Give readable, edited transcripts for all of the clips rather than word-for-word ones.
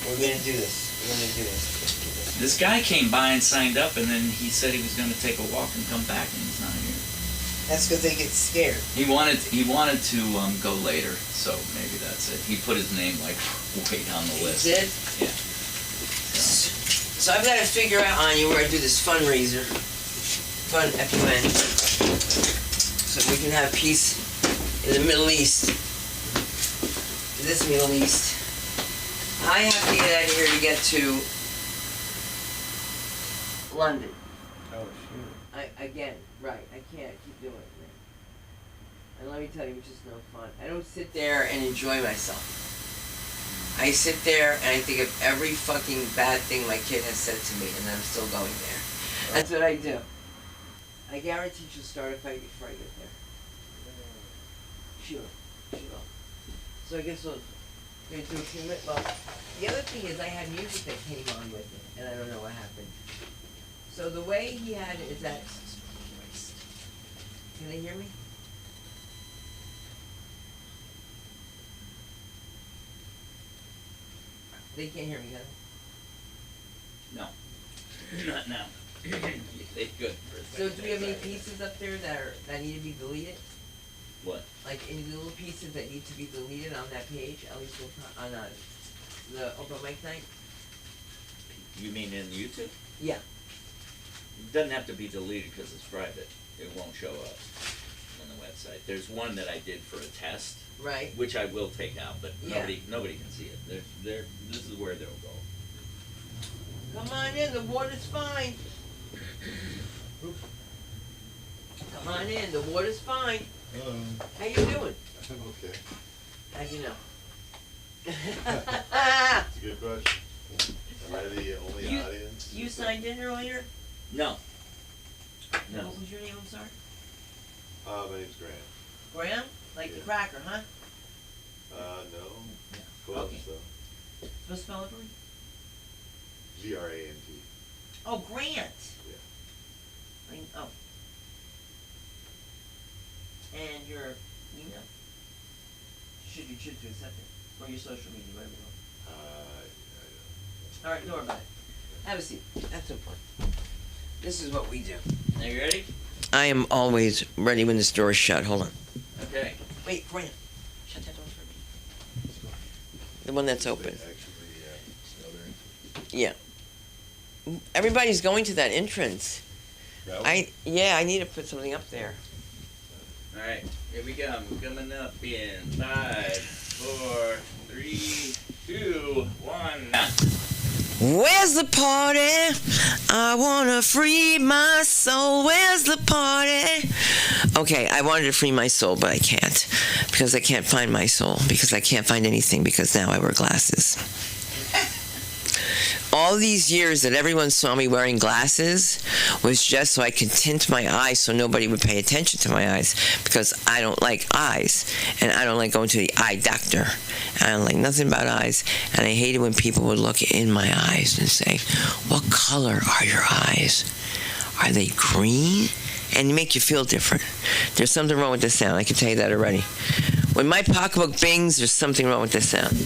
We're gonna do this. This guy came by and signed up, and then he said he was going to take a walk and come back, and he's not here. That's because they get scared. He wanted to go later, so maybe that's it. He put his name like way down the list. He did? Yeah. So I've got to figure out on you where I do this fundraiser, fun FUN, so we can have peace in the Middle East. This Middle East. I have to get out of here to get to London. Oh, shoot. Right, I can't keep doing it, man. And let me tell you, it's just no fun. I don't sit there and enjoy myself. I sit there and I think of every fucking bad thing my kid has said to me, and I'm still going there. That's what I do. I guarantee she'll start a fight before I get there. She will. So I guess we'll do a few minutes. Well, the other thing is I had music that came on with it, and I don't know what happened. So the way he had it is that... Can they hear me? They can't hear me, huh? No. Not now. They good for a So second. do we have any pieces up there that need to be deleted? What? Like any little pieces that need to be deleted on that page? At least on the open mic night? You mean in YouTube? Yeah. It doesn't have to be deleted because it's private. It won't show up on the website. There's one that I did for a test, Right. which I will take out, but Yeah. nobody can see it. This is where they'll go. Come on in, the water's fine. Come on in, the water's fine. Hello. How you doing? I'm okay. How'd you know? That's a good question. Am I the only audience? You signed in earlier? No. No. What was your name, I'm sorry? My name's Grant. Graham? Like the Yeah. cracker, huh? No. Yeah. Close Okay. though. Supposed to spell it for me? Grant. Oh, Grant. Yeah. Oh. And your email? Should you choose to accept it? Or your social media, whatever you want. I Alright, don't worry about it. Have a seat. That's no point. This is what we do. Are you ready? I am always ready when this door is shut. Hold on. Okay. Wait, Grant. Shut that door for me. The one that's open. Yeah. Everybody's going to that entrance. I need to put something up there. All right. Here we go. We're coming up in 5, 4, 3, 2, 1. Where's the party? I wanna free my soul. Where's the party? Okay, I wanted to free my soul, but I can't. Because I can't find my soul. Because I can't find anything. Because now I wear glasses. All these years that everyone saw me wearing glasses was just so I could tint my eyes so nobody would pay attention to my eyes, because I don't like eyes, and I don't like going to the eye doctor. I don't like nothing about eyes, and I hated when people would look in my eyes and say, "What color are your eyes? Are they green?" And make you feel different. There's something wrong with this sound, I can tell you that already. When my pocketbook bings, there's something wrong with this sound.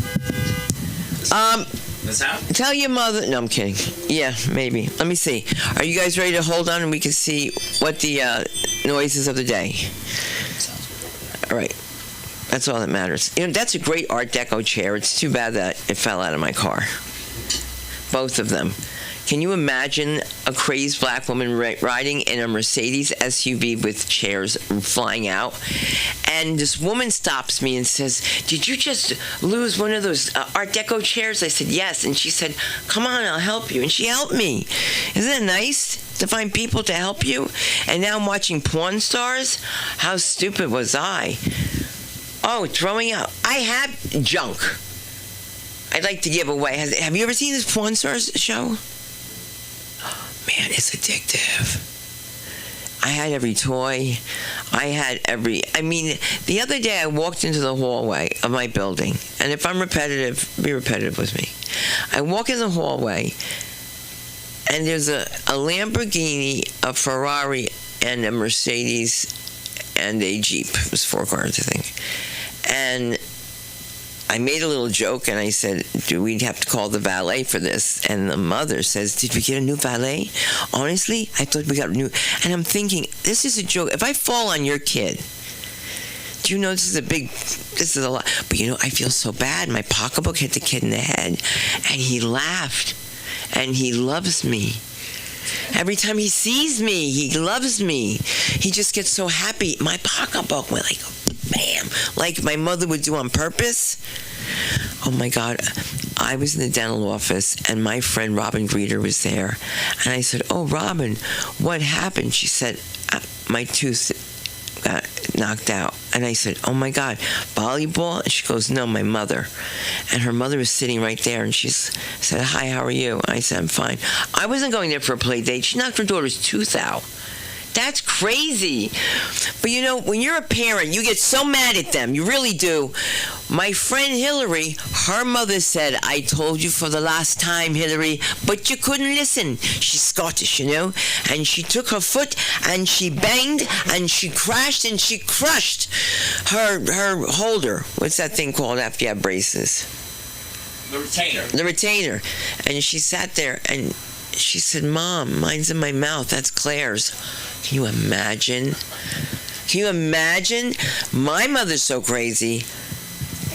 The sound? Tell your mother. No, I'm kidding. Yeah, maybe. Let me see. Are you guys ready to hold on and we can see what the noises of the day? All right. That's all that matters. You know, that's a great Art Deco chair. It's too bad that it fell out of my car. Both of them. Can you imagine a crazed black woman riding in a Mercedes SUV with chairs flying out? And this woman stops me and says, "Did you just lose one of those Art Deco chairs?" I said, "Yes." And she said, "Come on, I'll help you." And she helped me. Isn't it nice to find people to help you? And now I'm watching porn stars? How stupid was I? Oh, throwing out. I have junk I'd like to give away. Have you ever seen this porn stars show? Man, it's addictive. I had every toy. The other day I walked into the hallway of my building, and if I'm repetitive, be repetitive with me. I walk in the hallway, and there's a Lamborghini, a Ferrari, and a Mercedes, and a Jeep. It was 4 cars, I think. And I made a little joke and I said, do we have to call the valet for this? And the mother says, did we get a new valet? Honestly, I thought we got a new. And I'm thinking, this is a joke. If I fall on your kid, do you know this is a lot. But I feel so bad. My pocketbook hit the kid in the head and he laughed and he loves me. Every time he sees me, he loves me. He just gets so happy. My pocketbook went like, bam, like my mother would do on purpose. Oh my God. I was in the dental office and my friend Robin Greeter was there. And I said, oh, Robin, what happened? She said, my tooth got knocked out. And I said, oh my God, volleyball? And she goes, no, my mother. And her mother was sitting right there and she said, hi, how are you? And I said, I'm fine. I wasn't going there for a play date. She knocked her daughter's tooth out. That's crazy. But when you're a parent, you get so mad at them. You really do. My friend Hillary, her mother said, I told you for the last time, Hillary, but you couldn't listen. She's Scottish, and she took her foot and she banged and she crashed and she crushed her holder. What's that thing called after you have braces? The retainer. The retainer. And she sat there and she said, Mom, mine's in my mouth. That's Claire's. Can you imagine? Can you imagine? My mother's so crazy.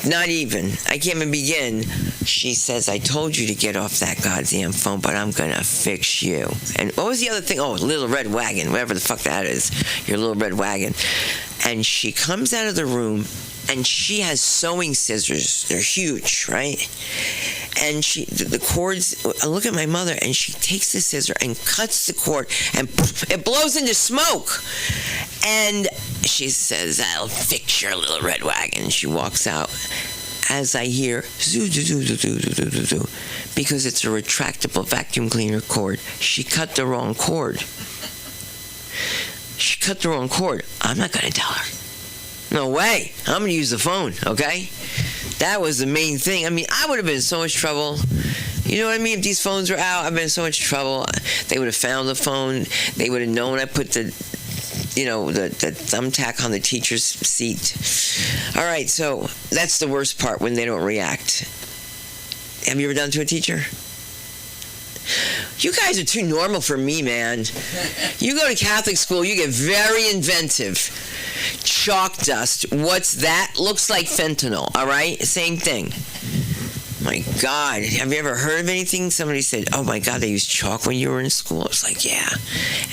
Not even. I can't even begin. She says, I told you to get off that goddamn phone, but I'm going to fix you. And what was the other thing? Oh, little red wagon, whatever the fuck that is. Your little red wagon. And she comes out of the room, and she has sewing scissors. They're huge, right? And the cords, I look at my mother, and she takes the scissor and cuts the cord, and it blows into smoke. And she says, I'll fix your little red wagon. And she walks out. As I hear, zoo, because it's a retractable vacuum cleaner cord. She cut the wrong cord. I'm not going to tell her. No way. I'm going to use the phone, okay? That was the main thing. I mean, I would have been in so much trouble. You know what I mean? If these phones were out, I've been in so much trouble. They would have found the phone. They would have known I put the thumbtack on the teacher's seat. All right, so that's the worst part, when they don't react. Have you ever done it to a teacher? You guys are too normal for me, man. You go to Catholic school, you get very inventive. Chalk dust. What's that? Looks like fentanyl, all right? Same thing. My God. Have you ever heard of anything? Somebody said, oh my God, they used chalk when you were in school. It's like, yeah.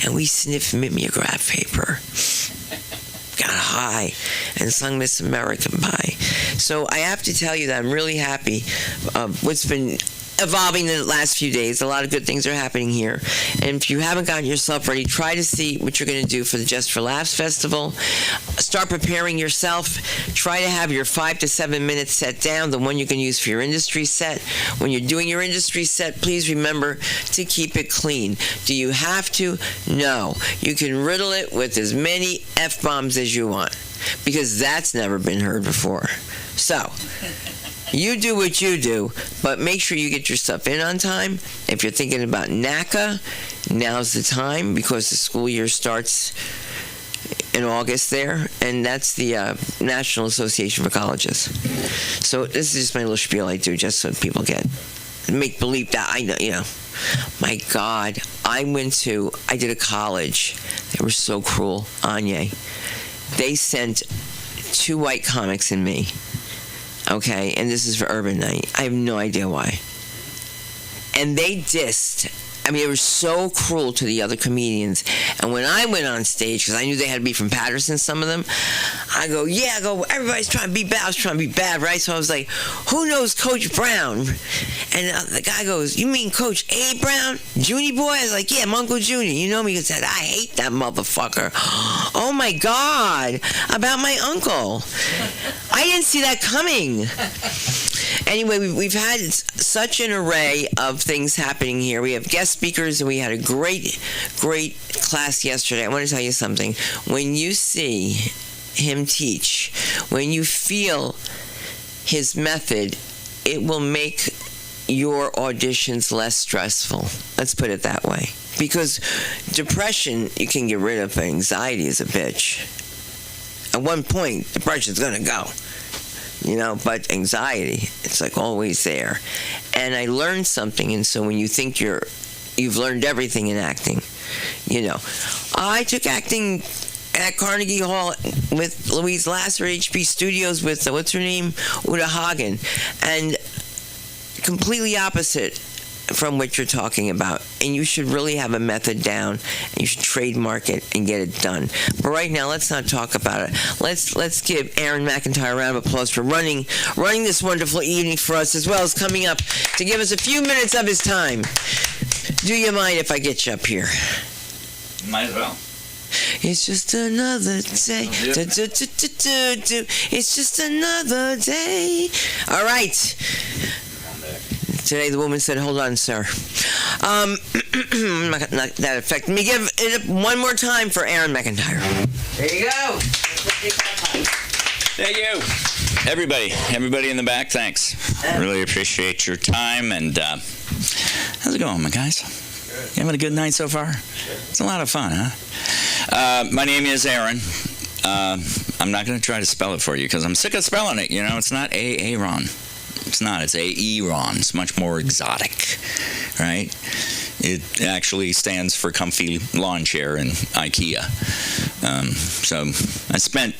And we sniffed mimeograph paper. Got high and sung Miss American Pie. So I have to tell you that I'm really happy. What's been evolving in the last few days. A lot of good things are happening here. And if you haven't gotten yourself ready, try to see what you're going to do for the Just for Laughs Festival. Start preparing yourself. Try to have your 5 to 7 minutes set down, the one you can use for your industry set. When you're doing your industry set, please remember to keep it clean. Do you have to? No. You can riddle it with as many F-bombs as you want, because that's never been heard before. So, you do what you do, but make sure you get your stuff in on time. If you're thinking about NACA, now's the time, because the school year starts in August there, and that's the National Association for Colleges. So this is just my little spiel I do, just so people get make believe that I know, My God, I did a college. They were so cruel, Anya. They sent 2 white comics and me. Okay, and this is for Urban Night. I have no idea why. And they dissed. I mean, they were so cruel to the other comedians. And when I went on stage, because I knew they had to be from Patterson, some of them, I go, everybody's trying to be bad. I was trying to be bad, right? So I was like, who knows Coach Brown? And the guy goes, you mean Coach A. Brown? Junie boy? I was like, yeah, I'm Uncle Junie. You know me? He said, I hate that motherfucker. Oh, my God. About my uncle. I didn't see that coming. Anyway, we've had such an array of things happening here. We have guest speakers, and we had a great class yesterday. I want to tell you something. When you see him teach, when you feel his method, it will make your auditions less stressful. Let's put it that way. Because depression, you can get rid of, but anxiety is a bitch. At one point, depression's going to go. but anxiety, it's like always there. And I learned something, and so when you think you've learned everything in acting, I took acting at Carnegie Hall with Louise Lasser, HB Studios with, what's her name? Uta Hagen. And completely opposite from what you're talking about. And you should really have a method down, and you should trademark it and get it done. But right now, let's not talk about it. Let's give Aaron McIntyre a round of applause for running this wonderful evening for us, as well as coming up to give us a few minutes of his time. Do you mind if I get you up here? Might as well. It's just another day. It's just another day. All right. Today the woman said, "Hold on, sir." Not that effect. Let me give it one more time for Aaron McIntyre. There you go. Thank you. Everybody in the back, thanks. Really appreciate your time. And how's it going, my guys? You having a good night so far? It's a lot of fun, huh? My name is Aaron. I'm not going to try to spell it for you because I'm sick of spelling it. It's not Aaron. It's not. It's Aaron. It's much more exotic, right? It actually stands for comfy lawn chair in IKEA. So I spent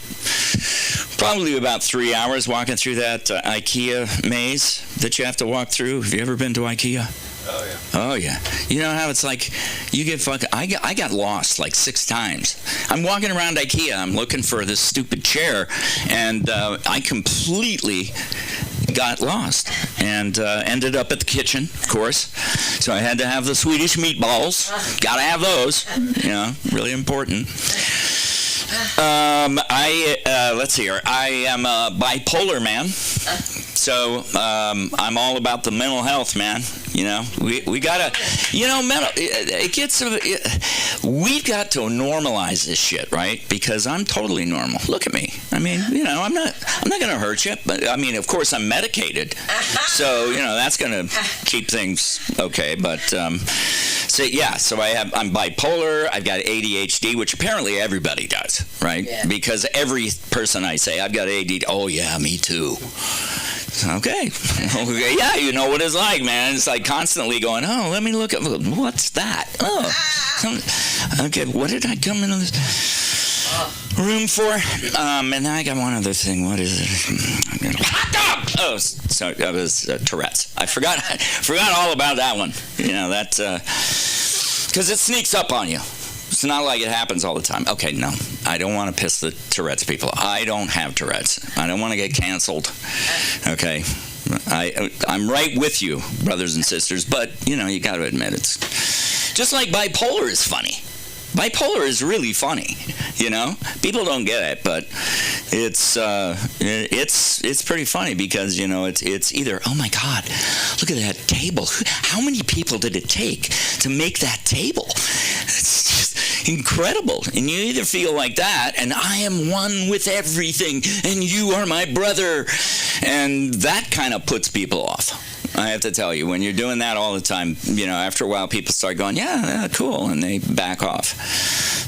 probably about 3 hours walking through that IKEA maze that you have to walk through. Have you ever been to IKEA? Oh, yeah. Oh, yeah. You know how it's like you get fucking... I got lost like 6 times. I'm walking around IKEA. I'm looking for this stupid chair, and I completely got lost and ended up at the kitchen, of course. So I had to have the Swedish meatballs. Gotta have those. Really important. Let's see here. I am a bipolar man. So I'm all about the mental health, man. We gotta, we've got to normalize this shit, right? Because I'm totally normal. Look at me. I mean, I'm not gonna hurt you, but I mean, of course, I'm medicated, so that's gonna keep things okay. But so I'm bipolar. I've got ADHD, which apparently everybody does, right? Yeah. Because every person I say I've got ADD. Oh yeah, me too. Okay, yeah, you know what it's like, man. It's like constantly going, oh, let me look at, what's that? Oh, okay, what did I come into this room for? And then I got one other thing. What is it? Hot dog! Oh, sorry, that was Tourette's. I forgot all about that one. That's, because it sneaks up on you. It's not like it happens all the time. Okay, no. I don't want to piss the Tourette's people. I don't have Tourette's. I don't want to get canceled. Okay? I'm right with you, brothers and sisters, but, you got to admit it's... Just like bipolar is funny. Bipolar is really funny, People don't get it, but it's pretty funny because, it's either, oh my God, look at that table. How many people did it take to make that table? It's just incredible. And you either feel like that, and I am one with everything, and you are my brother. And that kind of puts people off. I have to tell you, when you're doing that all the time, after a while people start going, yeah, cool, and they back off.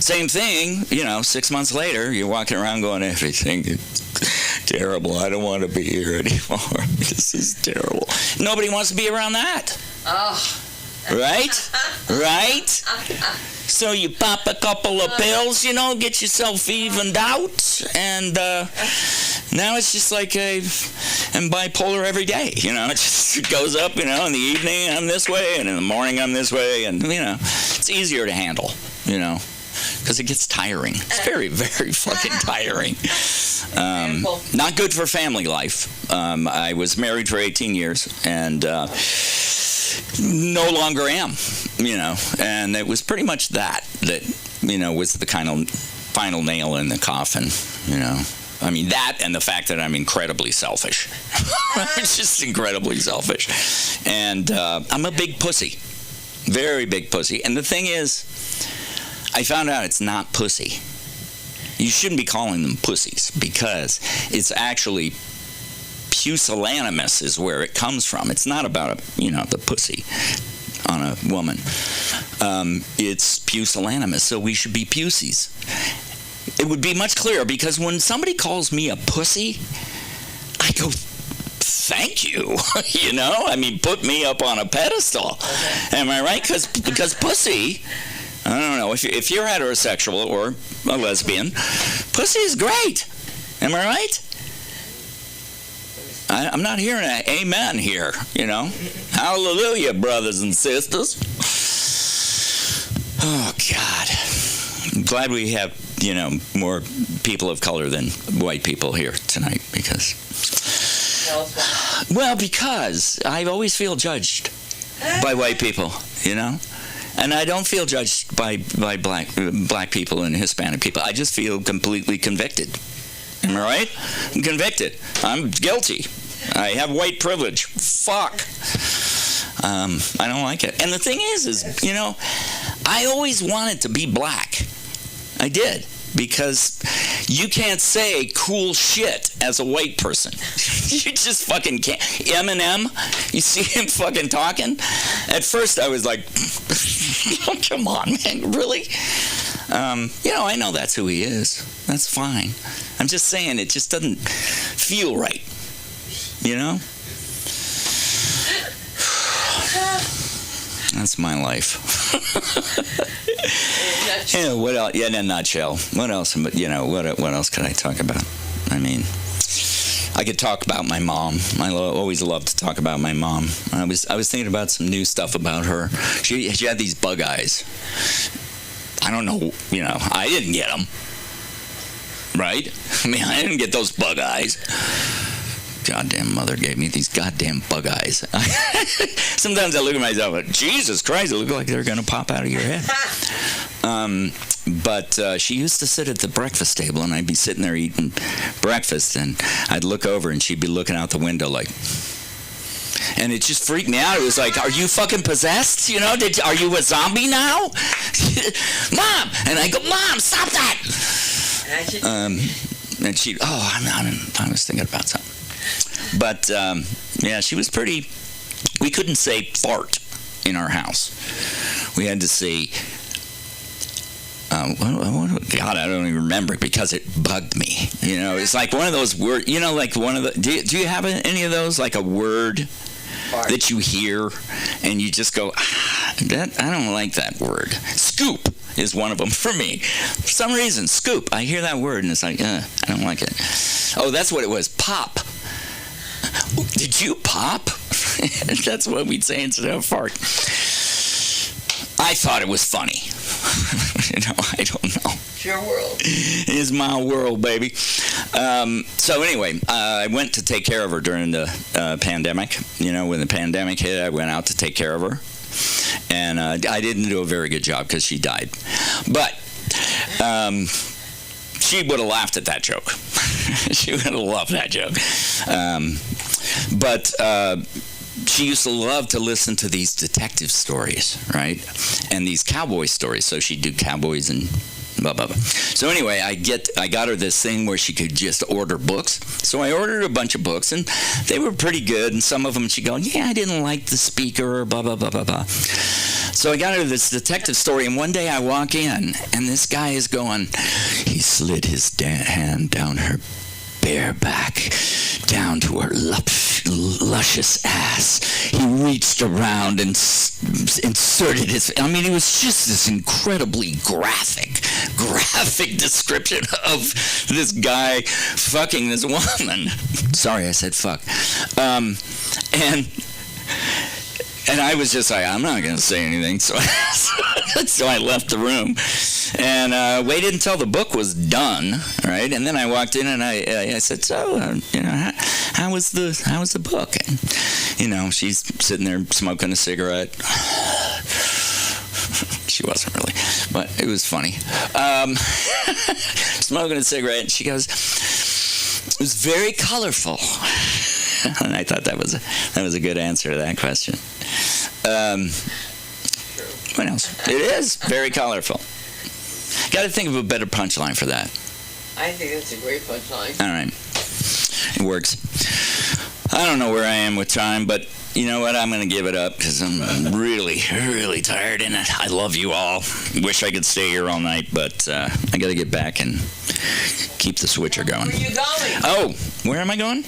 Same thing, 6 months later, you're walking around going, everything is terrible. I don't want to be here anymore. This is terrible. Nobody wants to be around that. Oh. Right? Right? So you pop a couple of pills, get yourself evened out, and now it's just like I'm bipolar every day, it just goes up, in the evening I'm this way, and in the morning I'm this way, and, it's easier to handle, because it gets tiring. It's very, very fucking tiring. Not good for family life. I was married for 18 years, and no longer am, and it was pretty much that was the kind of final nail in the coffin, I mean, that and the fact that I'm incredibly selfish. I'm just incredibly selfish. And I'm a big pussy. Very big pussy. And the thing is, I found out it's not pussy. You shouldn't be calling them pussies because it's actually pusillanimous is where it comes from. It's not about, the pussy on a woman. It's pusillanimous, so we should be pussies. It would be much clearer because when somebody calls me a pussy, I go, thank you. You know, I mean, put me up on a pedestal. Am I right? Because pussy, I don't know, if you're heterosexual or a lesbian, pussy is great. Am I right? I'm not hearing an amen here, you know. Hallelujah, brothers and sisters. Oh, God. I'm glad we have, you know, more people of color than white people here tonight because... Well, because I always feel judged by white people, you know? And I don't feel judged by black people and Hispanic people. I just feel completely convicted. Am I right? I'm convicted. I'm guilty. I have white privilege. Fuck. I don't like it. And the thing is, you know, I always wanted to be black. I did. Because you can't say cool shit as a white person. You just fucking can't. Eminem, you see him fucking talking? At first I was like, come on, man, really? You know, I know that's who he is. That's fine. I'm just saying it just doesn't feel right. You know? That's my life. Yeah, what else? Yeah, in a nutshell. What else? You know, what else could I talk about? I mean, I could talk about my mom. I always love to talk about my mom. I was thinking about some new stuff about her. She had these bug eyes. I don't know. You know, I didn't get them. Right? I mean, I didn't get those bug eyes. Goddamn mother gave me these goddamn bug eyes. Sometimes I look at myself and Jesus Christ, they look like they're going to pop out of your head. But she used to sit at the breakfast table, and I'd be sitting there eating breakfast, and I'd look over, and she'd be looking out the window like... And it just freaked me out. It was like, are you fucking possessed? You know, are you a zombie now? Mom! And I go, Mom, stop that! And she'd, I was thinking about something. But, yeah, she was pretty... We couldn't say fart in our house. We had to say... God, I don't even remember because it bugged me. You know, it's like one of those words... You know, like one of the... Do you have any of those? Like a word that you hear and you just go, I don't like that word. Scoop is one of them for me. For some reason, scoop. I hear that word and it's like, I don't like it. Oh, that's what it was. Pop. Did you pop? That's what we'd say instead of fart. I thought it was funny. You know, I don't know. It's your world. It's my world, baby. So anyway, I went to take care of her during the pandemic. You know, when the pandemic hit, I went out to take care of her. And I didn't do a very good job because she died. But she would have laughed at that joke. She would have loved that joke. But she used to love to listen to these detective stories, right? And these cowboy stories. So she'd do cowboys and blah, blah, blah. So anyway, I got her this thing where she could just order books. So I ordered a bunch of books, and they were pretty good. And some of them she'd go, yeah, I didn't like the speaker, or blah, blah, blah, blah, blah. So I got her this detective story, and one day I walk in, and this guy is going, he slid his hand down her bare back, down to her luscious ass. He reached around and inserted his... I mean, it was just this incredibly graphic description of this guy fucking this woman. Sorry, I said fuck. And I was just like, I'm not going to say anything. So I left the room and waited until the book was done, right? And then I walked in and I said, so, you know, how was the book? And, you know, she's sitting there smoking a cigarette. She wasn't really, but it was funny. Smoking a cigarette, and she goes, it was very colorful. And I thought that was a good answer to that question. What else? It is very colorful. Got to think of a better punchline for that. I think that's a great punchline. All right. It works. I don't know where I am with time, but you know what? I'm going to give it up because I'm really, really tired, and I love you all. Wish I could stay here all night, but I got to get back and keep the switcher going. Where are you going? Oh, where am I going?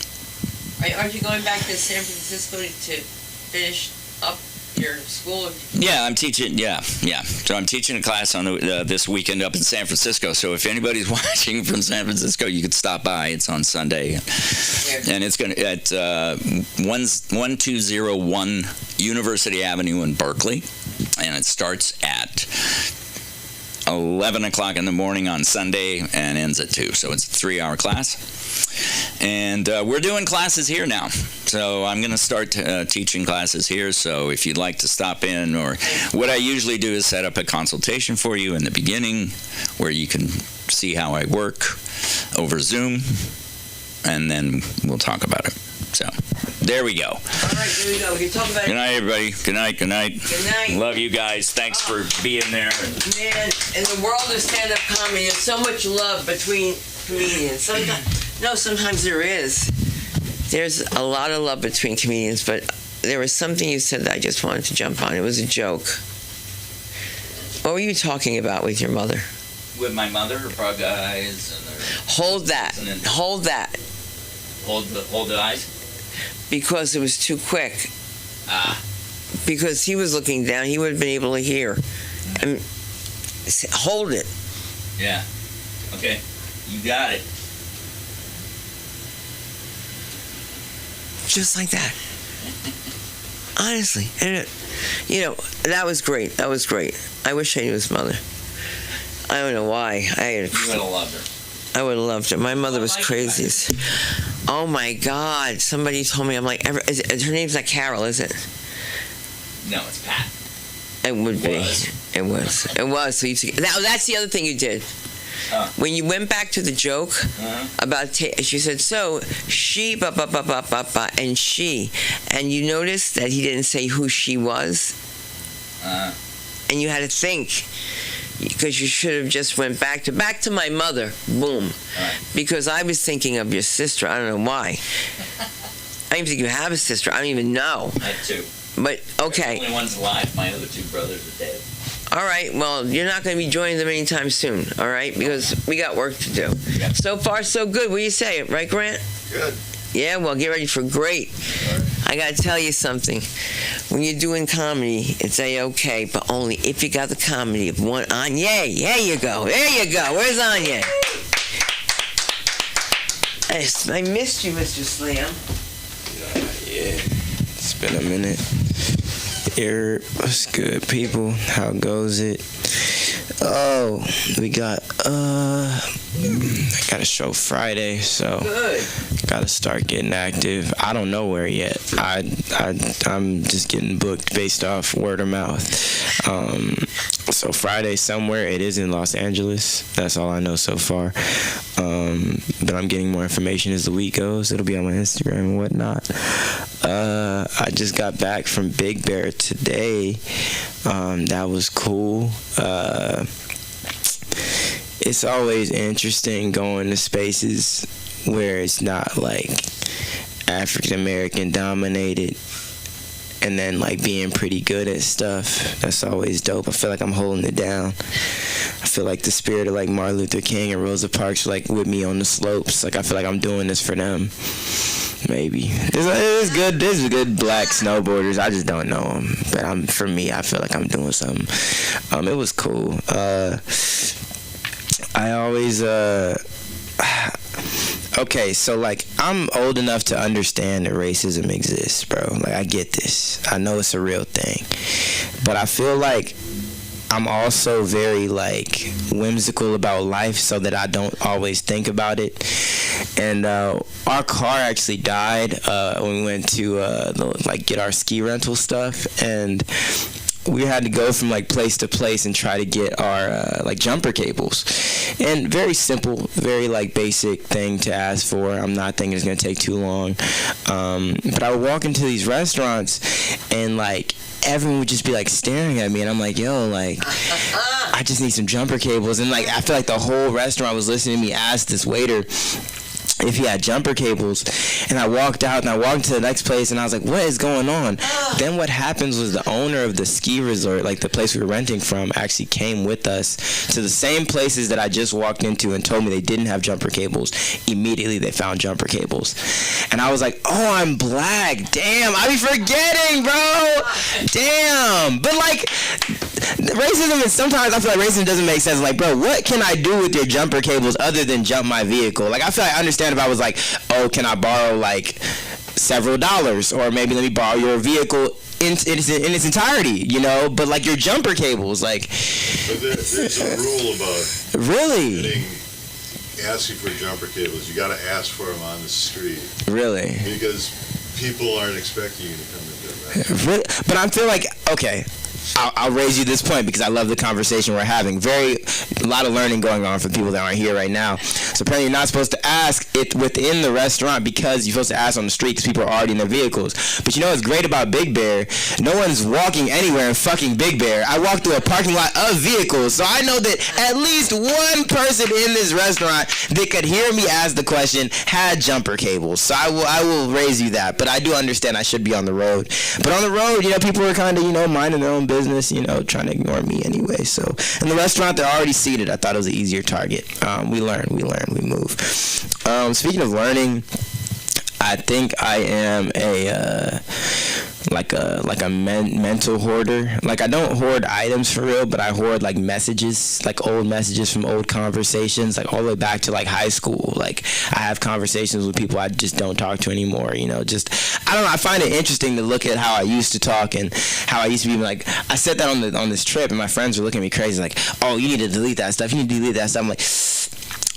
Aren't you going back to San Francisco to finish up your school? Yeah, I'm teaching. Yeah. So I'm teaching a class on this weekend up in San Francisco. So if anybody's watching from San Francisco, you could stop by. It's on Sunday, and it's going to at 1201 University Avenue in Berkeley, and it starts at 11 o'clock in the morning on Sunday and ends at 2. So it's a 3-hour class. And we're doing classes here now. So I'm going to start teaching classes here. So if you'd like to stop in, or what I usually do is set up a consultation for you in the beginning where you can see how I work over Zoom, and then we'll talk about it. So there we go. All right, there we go. We can talk about it. Good night, everybody. Good night. Good night. Good night. Love you guys. Thanks for being there. Man, in the world of stand-up comedy, there's so much love between comedians. Sometimes there is. There's a lot of love between comedians, but there was something you said that I just wanted to jump on. It was a joke. What were you talking about with your mother? With my mother, her prog eyes, and their Hold that. Hold that. hold the eyes. Because it was too quick. Ah. Because he was looking down, he would have been able to hear. And hold it. Yeah. Okay. You got it. Just like that. Honestly. And that was great. That was great. I wish I knew his mother. I don't know why. You would have loved her. I would have loved her. My mother was crazy. Oh my God. Somebody told me, I'm like, her name's not Carol, is it? No, it's Pat. It would be. It was. So that's the other thing you did. When you went back to the joke about, she said, so she, and she, and you noticed that he didn't say who she was, and you had to think, because you should have just went back to my mother, boom, because I was thinking of your sister. I don't know why. I don't even think you have a sister. I don't even know. I have 2. But okay. The only one's alive. My other 2 brothers are dead. All right, well, you're not going to be joining them anytime soon, all right? Because we got work to do. Yep. So far, so good. What do you say? Right, Grant? Good. Yeah, well, get ready for great. I got to tell you something. When you're doing comedy, it's A-okay, but only if you got the comedy of one Anya. There you go. There you go. Where's Anya? I missed you, Mr. Slam. Yeah. It's been a minute. What's good, people? How goes it? Oh, we got I got a show Friday, so Good. gotta start getting active. I don't know where yet. I'm just getting booked based off word of mouth. So Friday somewhere, it is in Los Angeles. That's all I know so far. But I'm getting more information as the week goes. It'll be on my Instagram and whatnot. I just got back from Big Bear today. That was cool. It's always interesting going to spaces where it's not like African American dominated, and then like being pretty good at stuff. That's always dope. I feel like I'm holding it down. I feel like the spirit of like Martin Luther King and Rosa Parks are like with me on the slopes. Like I feel like I'm doing this for them. Maybe there's good black snowboarders. I just don't know them. But for me, I feel like I'm doing something. It was cool. I always okay, so like I'm old enough to understand that racism exists, bro. Like I get this. I know it's a real thing. But I feel like I'm also very like whimsical about life, so that I don't always think about it. And our car actually died when we went to get our ski rental stuff, and we had to go from like place to place and try to get our like jumper cables. And very simple, very like basic thing to ask for. I'm not thinking it's gonna take too long. But I would walk into these restaurants and like everyone would just be like staring at me, and I'm like, yo, like I just need some jumper cables. And like I feel like the whole restaurant was listening to me ask this waiter if he had jumper cables. And I walked out and I walked to the next place and I was like, what is going on? Then what happens was the owner of the ski resort, like the place we were renting from, actually came with us to the same places that I just walked into and told me they didn't have jumper cables. Immediately they found jumper cables. And I was like, oh, I'm black. Damn, I be forgetting, bro. Damn. But like, racism is, sometimes I feel like racism doesn't make sense. Like, bro, what can I do with your jumper cables other than jump my vehicle? Like, I feel like I understand if I was like, oh, can I borrow like several dollars, or maybe let me borrow your vehicle in its entirety, you know? But like your jumper cables, like. But there's a rule about really asking for jumper cables. You got to ask for them on the street. Really? Because people aren't expecting you to come into a restaurant. Really? But I feel like, okay, I'll raise you this point because I love the conversation we're having. A lot of learning going on for people that aren't here right now. So apparently you're not supposed to ask it within the restaurant because you're supposed to ask on the street because people are already in their vehicles. But you know what's great about Big Bear? No one's walking anywhere in fucking Big Bear. I walked through a parking lot of vehicles, so I know that at least one person in this restaurant that could hear me ask the question had jumper cables. So I will raise you that. But I do understand I should be on the road. But on the road, you know, people are kind of, you know, minding their own business, you know, trying to ignore me anyway. So in the restaurant, they're already seated. I thought it was an easier target. We learn, we move. Speaking of learning, I think I am a mental hoarder. Like, I don't hoard items for real, but I hoard like messages, like old messages from old conversations, like all the way back to like high school. Like, I have conversations with people I just don't talk to anymore, you know. Just, I don't know, I find it interesting to look at how I used to talk and how I used to be. Like, I said that on this trip and my friends were looking at me crazy, like, oh, you need to delete that stuff, I'm like,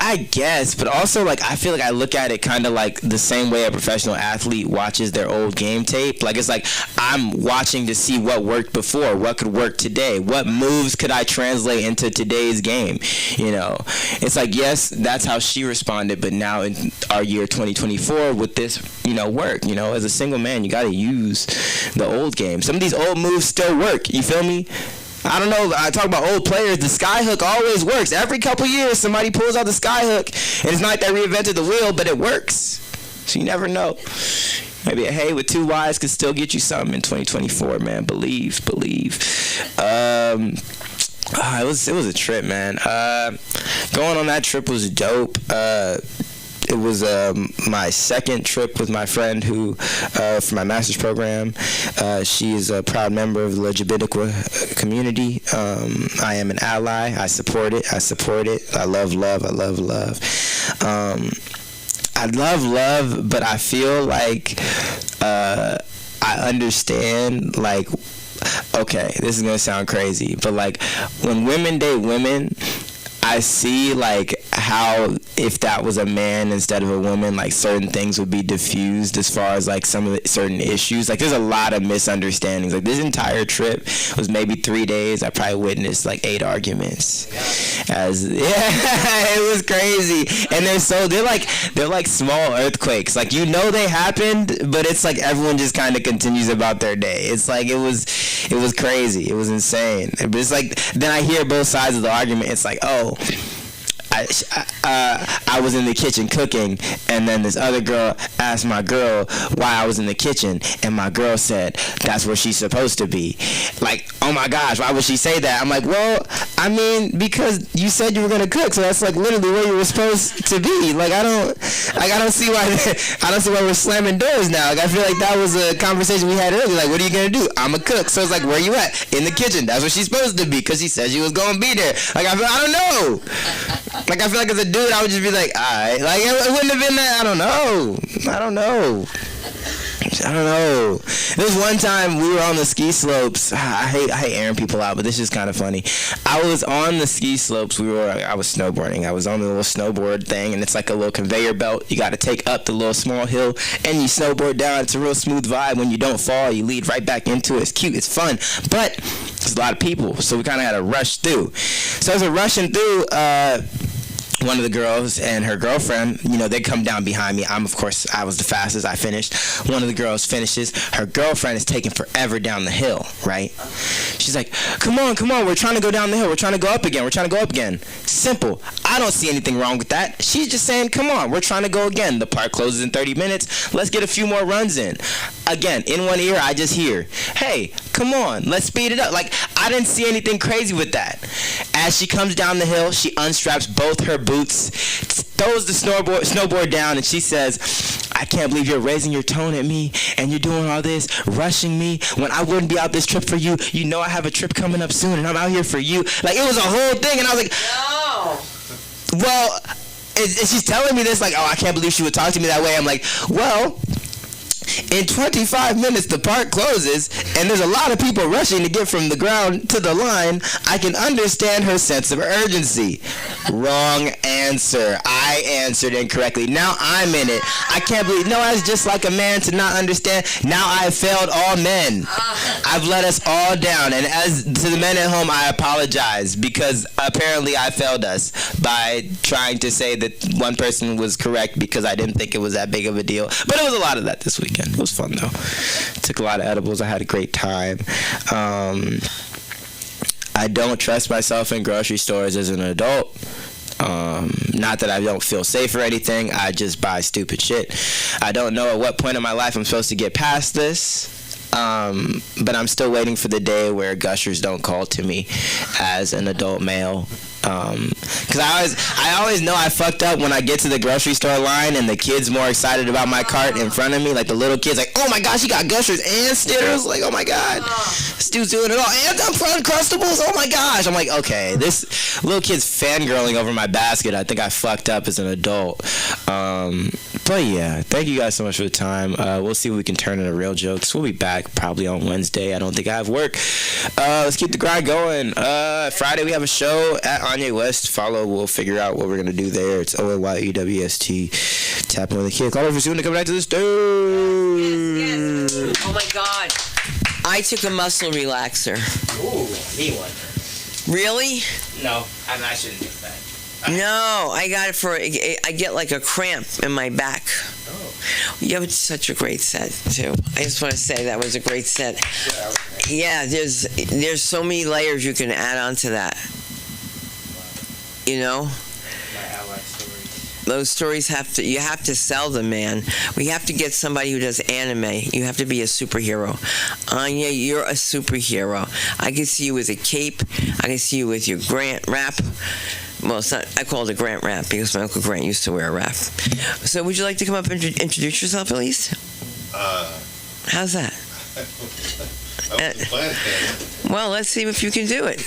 I guess, but also, like, I feel like I look at it kind of like the same way a professional athlete watches their old game tape. Like, it's like I'm watching to see what worked before, what could work today, what moves could I translate into today's game, you know? It's like, yes, that's how she responded, but now in our year 2024 with this, you know, work, you know, as a single man, you got to use the old game. Some of these old moves still work, you feel me? I don't know, I talk about old players, the sky hook always works. Every couple years, somebody pulls out the sky hook, and it's not like they reinvented the wheel, but it works. So you never know. Maybe a hay with two Y's could still get you something in 2024, man. Believe. It was a trip, man. Going on that trip was dope. It was my second trip with my friend who, for my master's program. She is a proud member of the LGBTQ community. I am an ally. I support it. I love love. I love love, but I feel like I understand, like, okay, this is going to sound crazy, but like when women date women, I see like how if that was a man instead of a woman, like certain things would be diffused as far as like some of the certain issues. Like there's a lot of misunderstandings. Like this entire trip was maybe 3 days. I probably witnessed like 8 arguments. It was crazy. And they're like small earthquakes. Like, you know, they happened, but it's like everyone just kind of continues about their day. It's like it was crazy. It was insane. But it's like then I hear both sides of the argument. It's like, oh, I was in the kitchen cooking, and then this other girl asked my girl why I was in the kitchen, and my girl said that's where she's supposed to be. Like, oh my gosh, why would she say that? I'm like, well, I mean, because you said you were gonna cook, so that's like literally where you were supposed to be. Like, I don't see why we're slamming doors now. Like, I feel like that was a conversation we had earlier. Like, what are you gonna do? I'm a cook, so it's like, where you at? In the kitchen. That's where she's supposed to be, because she said she was gonna be there. Like, I don't know. Like, I feel like as a dude, I would just be like, alright. Like, it wouldn't have been that. I don't know. There's one time we were on the ski slopes. I hate airing people out, but this is kind of funny. I was on the ski slopes. I was snowboarding. I was on the little snowboard thing, and it's like a little conveyor belt. You got to take up the little small hill, and you snowboard down. It's a real smooth vibe. When you don't fall, you lead right back into it. It's cute. It's fun. But there's a lot of people, so we kind of had to rush through. So as we're rushing through, one of the girls and her girlfriend, you know, they come down behind me. I was the fastest. I finished. One of the girls finishes. Her girlfriend is taking forever down the hill, right? She's like, come on, we're trying to go down the hill. We're trying to go up again. Simple. I don't see anything wrong with that. She's just saying, come on, we're trying to go again. The park closes in 30 minutes. Let's get a few more runs in. Again, in one ear, I just hear, hey, come on, let's speed it up. Like, I didn't see anything crazy with that. As she comes down the hill, she unstraps both her boots, throws the snowboard down, and she says, I can't believe you're raising your tone at me and you're doing all this, rushing me when I wouldn't be out this trip for you. You know I have a trip coming up soon and I'm out here for you. Like, it was a whole thing, and I was like, no. Well, and she's telling me this like, oh, I can't believe she would talk to me that way. I'm like, well, in 25 minutes the park closes and there's a lot of people rushing to get from the ground to the line. I can understand her sense of urgency. Wrong answer. I answered incorrectly. Now I'm in it. I can't believe, no, I was just like a man to not understand. Now I've failed all men. I've let us all down, and as to the men at home, I apologize because apparently I failed us by trying to say that one person was correct because I didn't think it was that big of a deal. But it was a lot of that this weekend. It was fun though. Took a lot of edibles. I had a great time. I don't trust myself in grocery stores as an adult. Not that I don't feel safe or anything. I just buy stupid shit. I don't know at what point in my life I'm supposed to get past this. But I'm still waiting for the day where gushers don't call to me as an adult male. Because I always know I fucked up when I get to the grocery store line and the kid's more excited about my cart in front of me. Like the little kid's like, oh my gosh, he got gushers and Skittles. Like, oh my god, this dude's doing it all. And Uncrustables. Oh my gosh. I'm like, okay, this little kid's fangirling over my basket. I think I fucked up as an adult. But yeah, thank you guys so much for the time. We'll see if we can turn into real jokes. We'll be back probably on Wednesday. I don't think I have work. Let's keep the grind going. Friday we have a show at Anya West. Follow. We'll figure out what we're gonna do there. It's ONYEWST. Tapping with the kid. Call over soon to come back to the stage. Yes. Oh my God. I took a muscle relaxer. Ooh, I need one. Really? No, I shouldn't take that. No, I got it for, I get like a cramp in my back. Oh. Yeah, it's such a great set, too. I just want to say that was a great set. Yeah, there's so many layers you can add on to that. You know? Those stories you have to sell them, man. We have to get somebody who does anime. You have to be a superhero. Anya, you're a superhero. I can see you with a cape. I can see you with your Grant wrap. Well, it's not, I call it a Grant wrap because my Uncle Grant used to wear a wrap. So would you like to come up and introduce yourself at least? How's that? Well, let's see if you can do it.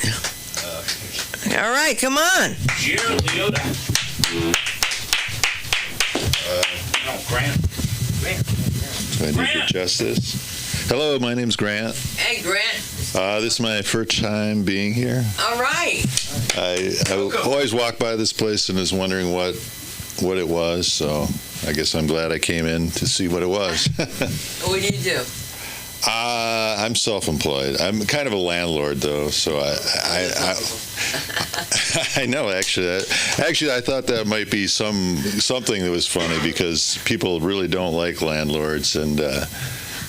All right, come on. Grant. Do I need to adjust this? Hello, my name's Grant. Hey, Grant. This is my first time being here. All right. I always walk by this place and was wondering what it was, so I guess I'm glad I came in to see what it was. What do you do? I'm self-employed. I'm kind of a landlord, though, so I know, actually. I thought that might be something that was funny because people really don't like landlords, and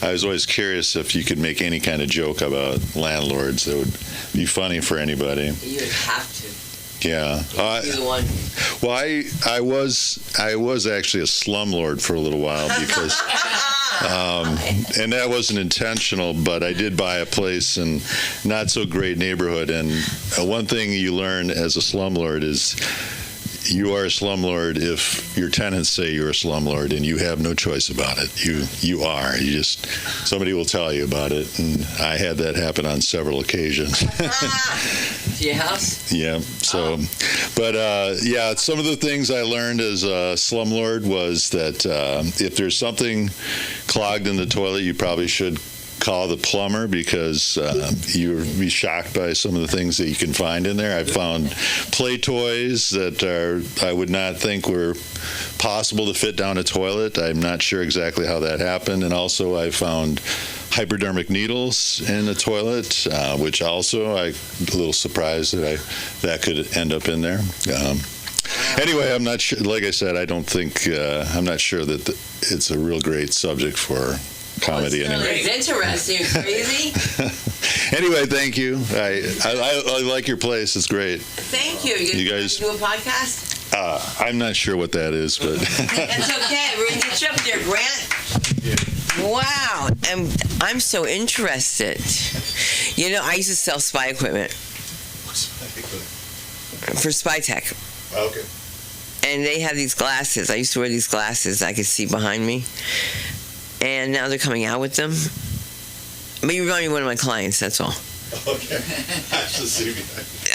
I was always curious if you could make any kind of joke about landlords that would be funny for anybody. You would have to. Yeah. Well, I was actually a slumlord for a little while because, and that wasn't intentional, but I did buy a place in not so great neighborhood. And one thing you learn as a slumlord is you are a slumlord if your tenants say you're a slumlord, and you have no choice about it. You are. You just, somebody will tell you about it, and I had that happen on several occasions. To your house? Yeah. So, but yeah, some of the things I learned as a slumlord was that if there's something clogged in the toilet, you probably should call the plumber because you'll be shocked by some of the things that you can find in there. I found play toys that I would not think were possible to fit down a toilet. I'm not sure exactly how that happened. And also I found hypodermic needles in the toilet, which also I'm a little surprised that could end up in there. Anyway, I'm not sure. Like I said, I don't think I'm not sure that it's a real great subject for comedy anyway. It's interesting. Crazy. Anyway, thank you. I like your place. It's great. Thank you. You guys do a podcast? I'm not sure what that is, but That's okay. We're gonna get you up there, Grant. Wow, and I'm so interested. You know, I used to sell spy equipment for Spy Tech. okay. And they had these glasses. I used to wear these glasses I could see behind me. And now they're coming out with them. But you remind me of one of my clients, that's all. Okay.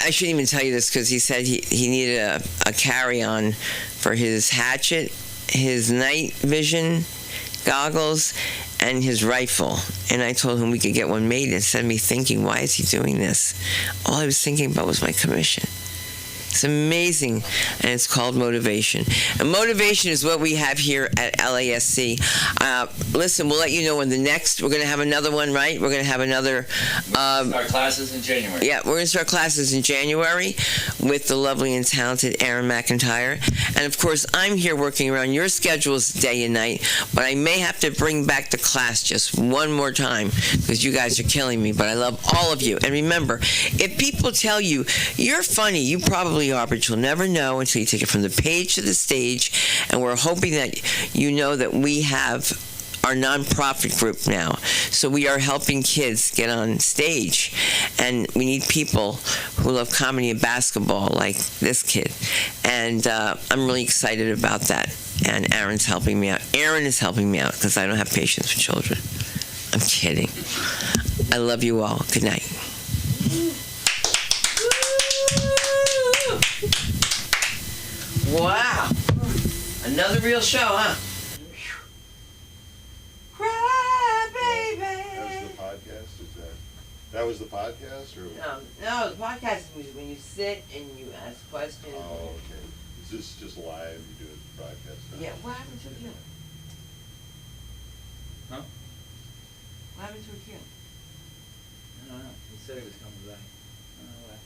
I shouldn't even tell you this because he said he needed a carry-on for his hatchet, his night vision goggles, and his rifle. And I told him we could get one made. Instead of me thinking, why is he doing this? All I was thinking about was my commission. It's amazing, and it's called motivation. And motivation is what we have here at LASC. Listen, we'll let you know when we're going to have another one, right? We're going to have another... Start classes in January. Yeah, we're going to start classes in January with the lovely and talented Erin McIntyre. And, of course, I'm here working around your schedules day and night, but I may have to bring back the class just one more time because you guys are killing me, but I love all of you. And remember, if people tell you, you're funny, you probably are, but you'll never know until you take it from the page to the stage. And we're hoping that you know that we have our nonprofit group now. So we are helping kids get on stage. And we need people who love comedy and basketball like this kid. And I'm really excited about that. And Aaron's helping me out. Aaron is helping me out because I don't have patience with children. I'm kidding. I love you all. Good night. Wow. Another real show, huh? Cry, baby. That was the podcast? That was the podcast? Or? No, the podcast is when you sit and you ask questions. Oh, okay. Is this just live? You do it broadcast? Yeah, what happened to Akil? Huh? What happened to Akil? I don't know. He said he was coming back. I don't know what.